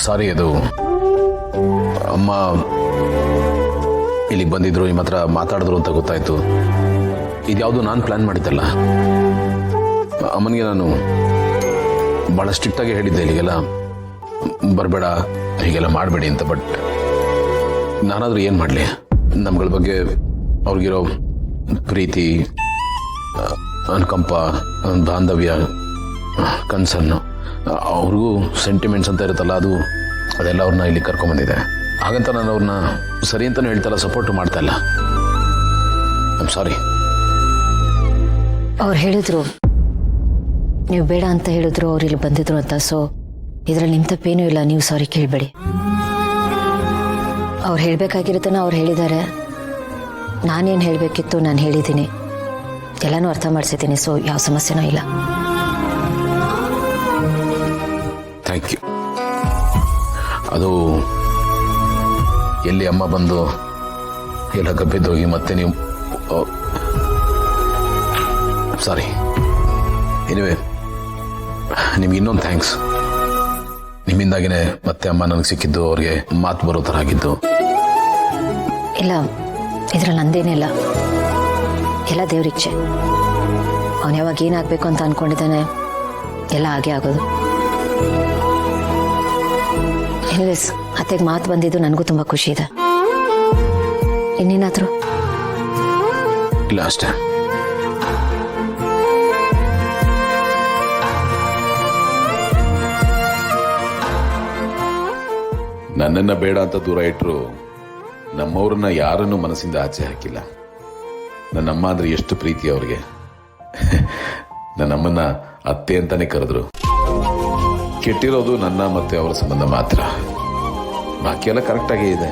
ಸಾರಿ, ಅದು ಅಮ್ಮ ಇಲ್ಲಿಗೆ ಬಂದಿದ್ರು, ನಿಮ್ಮ ಹತ್ರ ಮಾತಾಡಿದ್ರು ಅಂತ ಗೊತ್ತಾಯ್ತು. ಇದ್ಯಾವುದು ನಾನು ಪ್ಲಾನ್ ಮಾಡಿದ್ದಲ್ಲ. ಅಮ್ಮನಿಗೆ ನಾನು ಭಾಳ ಸ್ಟ್ರಿಕ್ಟಾಗಿ ಹೇಳಿದ್ದೆ ಇಲ್ಲಿಗೆಲ್ಲ ಬರಬೇಡ, ಹೀಗೆಲ್ಲ ಮಾಡಬೇಡಿ ಅಂತ. ಬಟ್ ನಾನಾದರೂ ಏನು ಮಾಡಲಿ? ನಮ್ಗಳ ಬಗ್ಗೆ ಅವ್ರಿಗಿರೋ ಪ್ರೀತಿ, ಅನುಕಂಪ, ಬಾಂಧವ್ಯ, ಕನ್ಸರ್ನು, ಅವ್ರಿಗೂ ಸೆಂಟಿಮೆಂಟ್ಸ್ ಅಂತ ಇರುತ್ತಲ್ಲ, ಅದೆಲ್ಲ ಅವ್ರನ್ನ ಇಲ್ಲಿ ಕರ್ಕೊಂಬಂದಿದೆ. ಹಾಗಂತ ನಾನು ಅವ್ರನ್ನ ಸರಿ ಅಂತಲೂ ಹೇಳ್ತಾಯಿಲ್ಲ, ಸಪೋರ್ಟು ಮಾಡ್ತಾ ಇಲ್ಲ. I am sorry. ಅವ್ರು ಹೇಳಿದ್ರು, ನೀವು ಬೇಡ ಅಂತ ಹೇಳಿದ್ರು, ಅವ್ರು ಇಲ್ಲಿ ಬಂದಿದ್ರು ಅಂತ. ಸೊ ಇದರಲ್ಲಿ ನಿಮ್ಮ ತಪ್ಪೇನೂ ಇಲ್ಲ, ನೀವು ಸಾರಿ ಕೇಳಬೇಡಿ. ಅವ್ರು ಹೇಳಬೇಕಾಗಿರುತ್ತನ ಅವ್ರು ಹೇಳಿದ್ದಾರೆ. ನಾನೇನು ಹೇಳಬೇಕಿತ್ತು ನಾನು ಹೇಳಿದ್ದೀನಿ, ಎಲ್ಲನೂ ಅರ್ಥ ಮಾಡಿಸಿದ್ದೀನಿ. ಸೊ ಯಾವ ಸಮಸ್ಯೆನೂ ಇಲ್ಲ. Thank you. ಅದು ಎಲ್ಲಿ ಅಮ್ಮ ಬಂದು ಎಲ್ಲ ಗಬ್ಬಿದ್ದೋಗಿ ಮತ್ತೆ ನೀವು ಸಾರಿ. ಎನಿವೆ, ನಿಮ್ಗೆ ಇನ್ನೊಂದು ಥ್ಯಾಂಕ್ಸ್. ನಿಮ್ಮಿಂದಾಗಿನೇ ಮತ್ತೆ ಅಮ್ಮ ನನಗೆ ಸಿಕ್ಕಿದ್ದು, ಅವ್ರಿಗೆ ಮಾತು ಬರೋ ಥರ ಆಗಿದ್ದು. ಇಲ್ಲ, ಇದ್ರಲ್ಲಿ ನಂದೇನಿಲ್ಲ, ಎಲ್ಲ ದೇವ್ರಿಚ್ಛೆ. ಅವನು ಯಾವಾಗ ಏನಾಗಬೇಕು ಅಂತ ಅಂದ್ಕೊಂಡಿದ್ದಾನೆ ಎಲ್ಲ ಹಾಗೆ ಆಗೋದು. ಎನಿವೇಸ್, ಅತ್ತೆಗೆ ಮಾತು ಬಂದಿದ್ದು ನನಗೂ ತುಂಬ ಖುಷಿ ಇದೆ. ಇನ್ನೇನಾದರೂ? ಇಲ್ಲ, ಅಷ್ಟೇ. ನನ್ನನ್ನು ಬೇಡ ಅಂತ ದೂರ ಇಟ್ಟರು ನಮ್ಮವ್ರನ್ನ ಯಾರನ್ನು ಮನಸ್ಸಿಂದ ಆಚೆ ಹಾಕಿಲ್ಲ. ನನ್ನಮ್ಮ ಅಂದ್ರೆ ಎಷ್ಟು ಪ್ರೀತಿ ಅವ್ರಿಗೆ. ನನ್ನಮ್ಮನ್ನ ಅತ್ತೆ ಅಂತಾನೆ ಕರೆದ್ರು. ಕೆಟ್ಟಿರೋದು ನನ್ನ ಮತ್ತೆ ಅವರ ಸಂಬಂಧ ಮಾತ್ರ, ಬಾಕಿ ಎಲ್ಲ ಕರೆಕ್ಟಾಗೇ ಇದೆ.